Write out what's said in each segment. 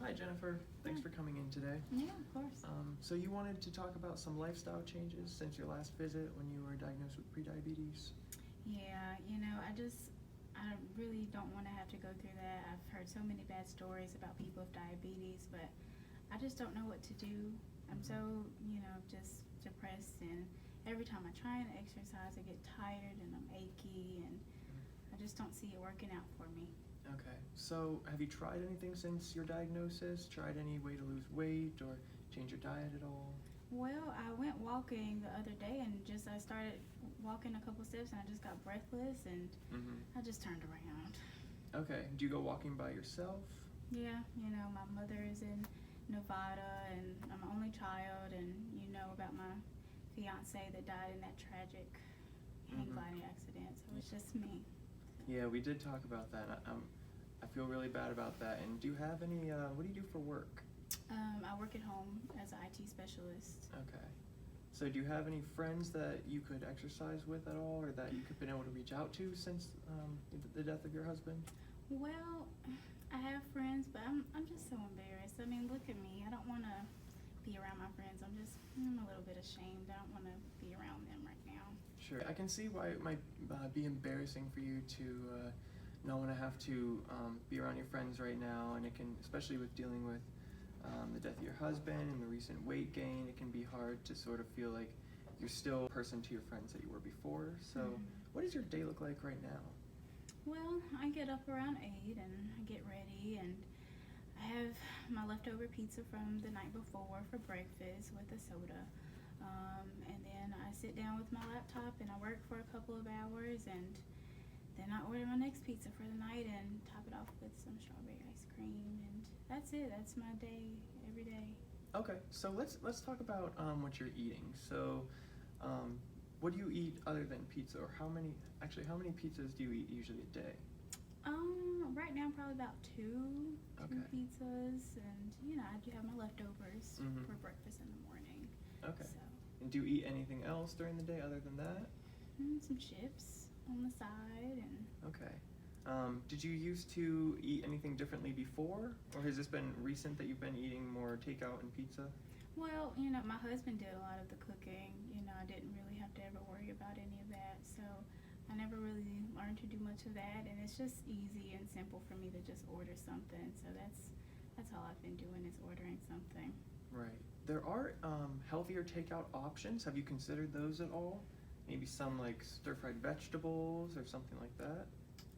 Hi, Jennifer. Thanks for coming in today. Yeah, of course. So you wanted to talk about some lifestyle changes since your last visit when you were diagnosed with prediabetes? Yeah, I really don't want to have to go through that. I've heard so many bad stories about people with diabetes, but I just don't know what to do. I'm so, just depressed, and every time I try and exercise, I get tired and I'm achy, and I just don't see it working out for me. Okay. So have you tried anything since your diagnosis? Tried any way to lose weight or change your diet at all? Well, I went walking the other day, and I started walking a couple steps, and I just got breathless, and I just turned around. Okay. Do you go walking by yourself? Yeah, my mother is in Nevada, and I'm an only child, and about my fiance that died in that tragic hang gliding accident, so it's just me. Yeah, we did talk about that. I feel really bad about that. And do you have any, what do you do for work? I work at home as an IT specialist. Okay. So do you have any friends that you could exercise with at all, or that you could been able to reach out to since the death of your husband? Well, I have friends, but I'm just so embarrassed. I mean, look at me. I don't want to be around my friends. I'm a little bit ashamed. I don't want to be around them right now. Sure. I can see why it might be embarrassing for you to not want to have to be around your friends right now, and it can, especially with dealing with the death of your husband and the recent weight gain, it can be hard to sort of feel like you're still a person to your friends that you were before. So what does your day look like right now? Well, I get up around 8 and I get ready, and I have my leftover pizza from the night before for breakfast with a soda. And then I sit down with my laptop and I work for a couple of hours, and then I order my next pizza for the night and top it off with some strawberry ice cream, and that's it. That's my day every day. Okay, so let's talk about what you're eating. So, what do you eat other than pizza, or how many pizzas do you eat usually a day? Right now probably about two Okay. pizzas, and I do have my leftovers for breakfast in the morning. Okay. So, And do you eat anything else during the day other than that? some chips on the side, and Okay. Did you used to eat anything differently before, or has this been recent that you've been eating more takeout and pizza? well, my husband did a lot of the cooking. I didn't really have to ever worry about any of that, so I never really learned to do much of that, and it's just easy and simple for me to just order something. So that's all I've been doing, is ordering something. Right. There are healthier takeout options. Have you considered those at all? Maybe some like stir-fried vegetables or something like that?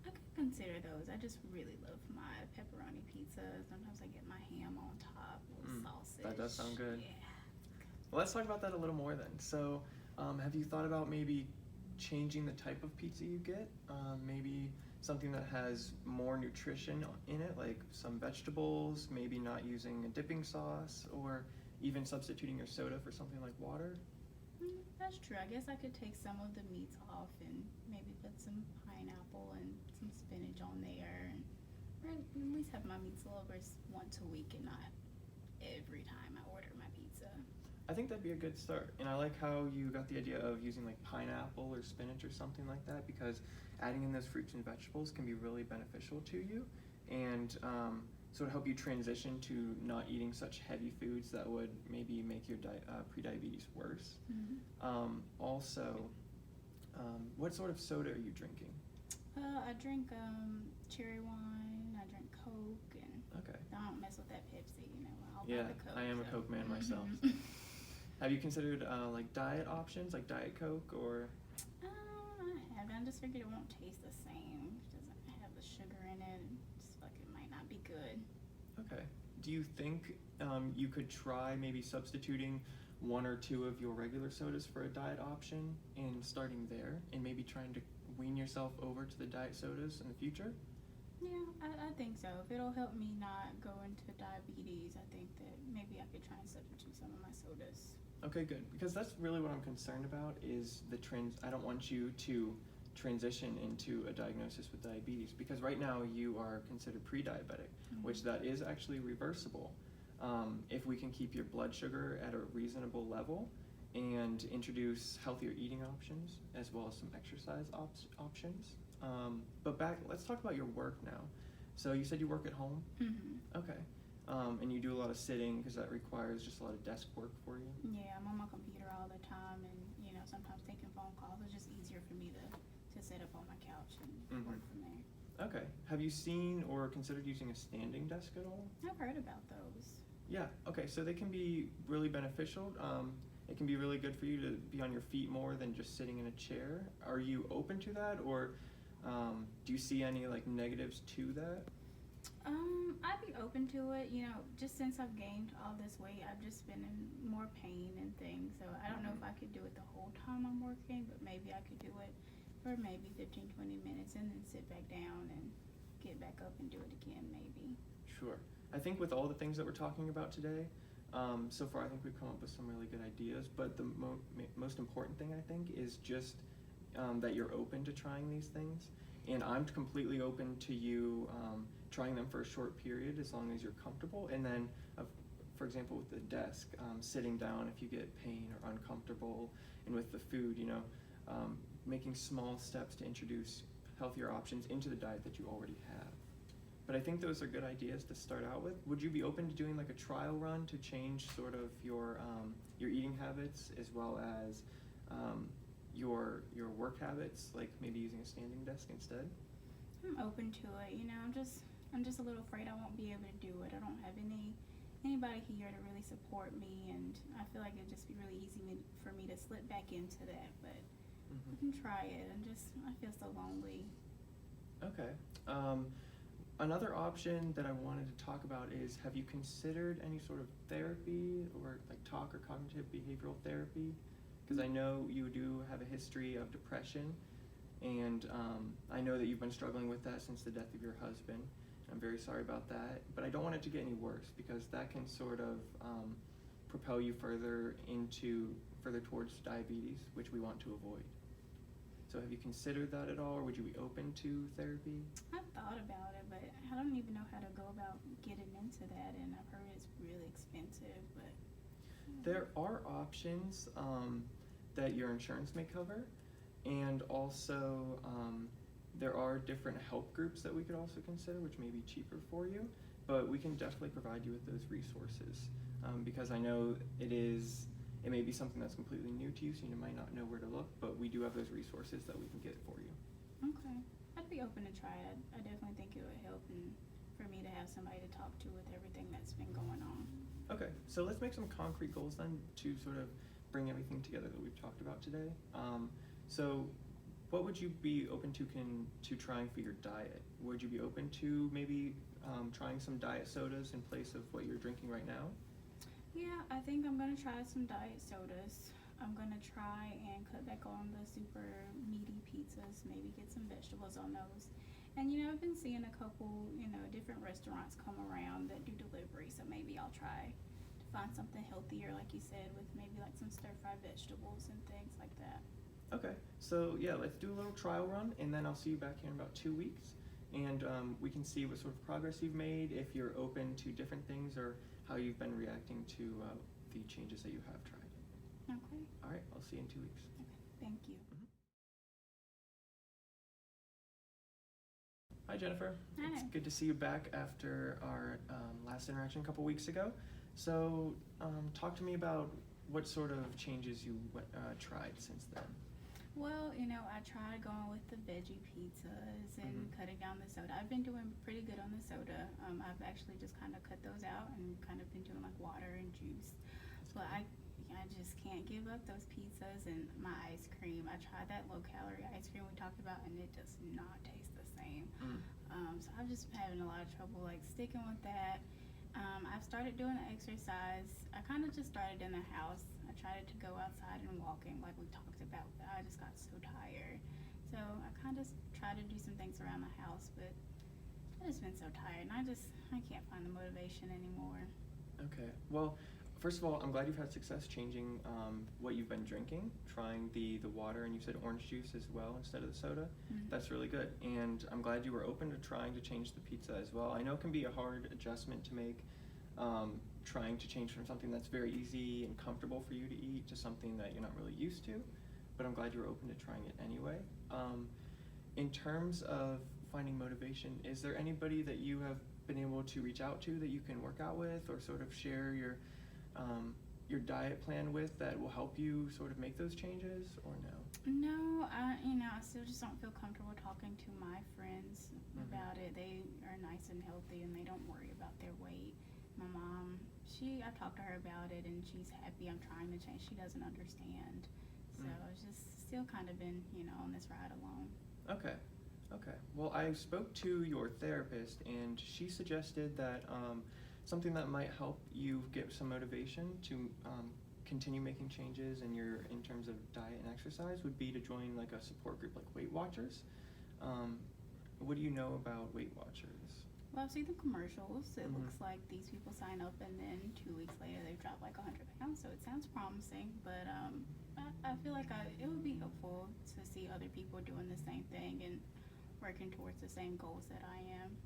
I could consider those. I just really love my pepperoni pizza. Sometimes I get my ham on top with sausage. That does sound good. Yeah. Well, let's talk about that a little more then. So, have you thought about maybe changing the type of pizza you get? Maybe something that has more nutrition in it, like some vegetables, maybe not using a dipping sauce, or even substituting your soda for something like water? That's true. I guess I could take some of the meats off and maybe put some pineapple and some spinach on there, or at least have my meats lovers once a week and not every time I order my pizza. I think that'd be a good start. And I like how you got the idea of using like pineapple or spinach or something like that, because adding in those fruits and vegetables can be really beneficial to you, and sort of help you transition to not eating such heavy foods that would maybe make your prediabetes worse. Also, what sort of soda are you drinking? I drink cherry wine. I drink Coke, and Okay. I don't mess with that Pepsi. I'll Yeah, buy the Coke. I am a so. Coke man myself. Have you considered like diet options, like Diet Coke, or? I haven't. I just figured it won't taste the same. It doesn't have the sugar in it. Just like it might not be good. Okay. Do you think you could try maybe substituting one or two of your regular sodas for a diet option and starting there, and maybe trying to wean yourself over to the diet sodas in the future? Yeah, I think so. If it'll help me not go into diabetes, I think that maybe I could try and substitute some of my sodas. Okay, good. Because that's really what I'm concerned about, is I don't want you to transition into a diagnosis with diabetes, because right now you are considered pre-diabetic, which that is actually reversible. If we can keep your blood sugar at a reasonable level and introduce healthier eating options as well as some exercise options. But let's talk about your work now. So you said you work at home? Mm-hmm. Okay. And you do a lot of sitting because that requires just a lot of desk work for you. Yeah, I'm on my computer all the time, and sometimes taking phone calls. It's just easier for me to sit up on my couch and work from there. Okay. Have you seen or considered using a standing desk at all? I've heard about those. Yeah, okay, so they can be really beneficial. It can be really good for you to be on your feet more than just sitting in a chair. Are you open to that, or do you see any like negatives to that? I'd be open to it. Just since I've gained all this weight, I've just been in more pain and things. So I don't know if I could do it the whole time I'm working, but maybe I could do it for maybe 15, 20 minutes and then sit back down and get back up and do it again, maybe. Sure. I think with all the things that we're talking about today, so far I think we've come up with some really good ideas, but the most important thing I think is just that you're open to trying these things. And I'm completely open to you trying them for a short period as long as you're comfortable. And then, for example, with the desk, sitting down if you get pain or uncomfortable, and with the food, making small steps to introduce healthier options into the diet that you already have. But I think those are good ideas to start out with. Would you be open to doing like a trial run to change sort of your eating habits as well as your work habits, like maybe using a standing desk instead? I'm open to it. I'm just a little afraid I won't be able to do it. I don't have anybody here to really support me, and I feel like it'd just be really easy for me to slip back into that. But I can try it. I feel so lonely. Okay. Another option that I wanted to talk about is, have you considered any sort of therapy or like talk or cognitive behavioral therapy? Because I know you do have a history of depression, and I know that you've been struggling with that since the death of your husband. I'm very sorry about that, but I don't want it to get any worse, because that can sort of propel you further towards diabetes, which we want to avoid. So have you considered that at all, or would you be open to therapy? I've thought about it, but I don't even know how to go about getting into that, and I've heard it's really expensive. But there are options that your insurance may cover, and also there are different help groups that we could also consider, which may be cheaper for you, but we can definitely provide you with those resources, because I know it may be something that's completely new to you, so you might not know where to look, but we do have those resources that we can get for you. Okay. I'd be open to try it. I definitely think it would help, and for me to have somebody to talk to with everything that's been going on. Okay, so let's make some concrete goals then to sort of bring everything together that we've talked about today. So what would you be open to trying for your diet? Would you be open to maybe trying some diet sodas in place of what you're drinking right now? Yeah, I think I'm going to try some diet sodas. I'm going to try and cut back on the super meaty pizzas, maybe get some vegetables on those. And, I've been seeing a couple, different restaurants come around that do delivery, so maybe I'll try to find something healthier, like you said, with maybe like some stir-fried vegetables and things like that. Okay, so yeah, let's do a little trial run, and then I'll see you back here in about 2 weeks, and we can see what sort of progress you've made, if you're open to different things, or how you've been reacting to the changes that you have tried. Okay. All right, I'll see you in 2 weeks. Okay, thank you. Hi, Jennifer. Hi. It's good to see you back after our last interaction a couple weeks ago. So talk to me about what sort of changes you tried since then. Well, I tried going with the veggie pizzas and cutting down the soda. I've been doing pretty good on the soda. I've actually just kind of cut those out and kind of been doing like water and juice. But I just can't give up those pizzas and my ice cream. I tried that low-calorie ice cream we talked about, and it does not taste the same. So I've just been having a lot of trouble like sticking with that. I've started doing exercise. I kind of just started in the house. I tried to go outside and walking like we talked about, but I just got so tired. So I kind of tried to do some things around the house, but I've just been so tired, and I can't find the motivation anymore. Okay, well, first of all, I'm glad you've had success changing what you've been drinking, trying the water, and you said orange juice as well instead of the soda. That's really good, and I'm glad you were open to trying to change the pizza as well. I know it can be a hard adjustment to make, trying to change from something that's very easy and comfortable for you to eat to something that you're not really used to, but I'm glad you were open to trying it anyway. In terms of finding motivation, is there anybody that you have been able to reach out to that you can work out with or sort of share your diet plan with that will help you sort of make those changes, or no? No, I still just don't feel comfortable talking to my friends about it. They are nice and healthy and they don't worry about their weight. My mom, I talked to her about it and she's happy I'm trying to change. She doesn't understand. So it's just still kind of been, on this ride alone. Okay. Well, I spoke to your therapist and she suggested that something that might help you get some motivation to continue making changes in terms of diet and exercise would be to join like a support group like Weight Watchers. What do you know about Weight Watchers? Well, I've seen the commercials. It looks like these people sign up and then 2 weeks later they've dropped like 100 pounds. So it sounds promising, but I feel like it would be helpful to see other people doing the same thing and working towards the same goals that I am.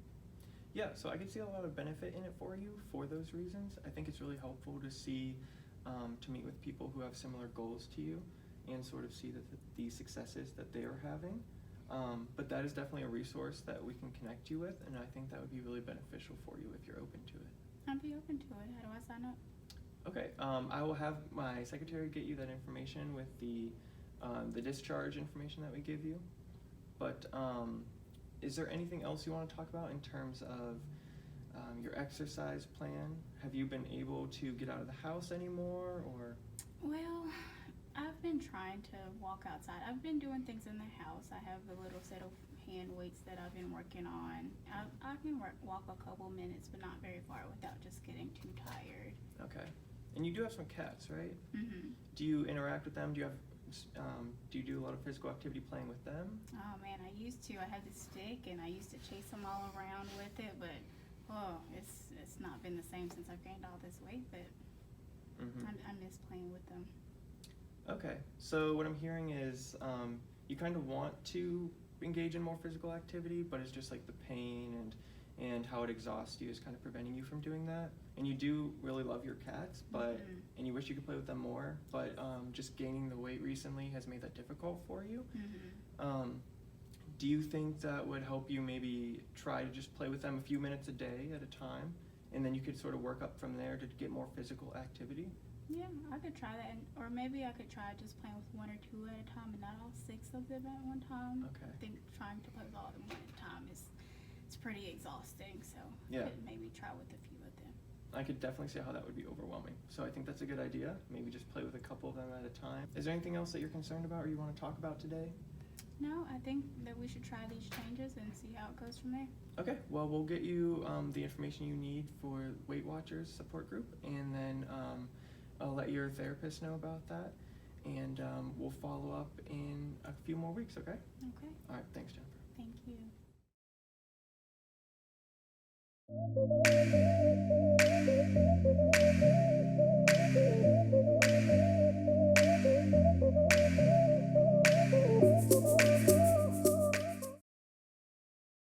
Yeah, so I can see a lot of benefit in it for you for those reasons. I think it's really helpful to see, to meet with people who have similar goals to you and sort of see the successes that they are having. But that is definitely a resource that we can connect you with, and I think that would be really beneficial for you if you're open to it. I'd be open to it. How do I sign up? Okay, I will have my secretary get you that information with the discharge information that we give you. But is there anything else you want to talk about in terms of your exercise plan? Have you been able to get out of the house anymore, or? Well, I've been trying to walk outside. I've been doing things in the house. I have a little set of hand weights that I've been working on. I can walk a couple minutes, but not very far without just getting too tired. Okay. And you do have some cats, right? Mm-hmm. Do you interact with them? Do you do a lot of physical activity playing with them? Oh man, I used to. I had the stick and I used to chase them all around with it, but it's not been the same since I've gained all this weight, but I miss playing with them. Okay, so what I'm hearing is you kind of want to engage in more physical activity, but it's just like the pain and how it exhausts you is kind of preventing you from doing that. And you do really love your cats, but and you wish you could play with them more, but just gaining the weight recently has made that difficult for you. Do you think that would help you maybe try to just play with them a few minutes a day at a time, and then you could sort of work up from there to get more physical activity? Yeah, I could try that, or maybe I could try just playing with 1 or 2 at a time and not all 6 of them at one time. Okay. I think trying to play with all of them one at a time it's pretty exhausting, so Yeah. I could maybe try with a few of them. I could definitely see how that would be overwhelming. So I think that's a good idea. Maybe just play with a couple of them at a time. Is there anything else that you're concerned about or you want to talk about today? No, I think that we should try these changes and see how it goes from there. Okay, well, we'll get you the information you need for Weight Watchers support group, and then I'll let your therapist know about that, and we'll follow up in a few more weeks, okay? Okay, All right, thanks, Jennifer. thank you.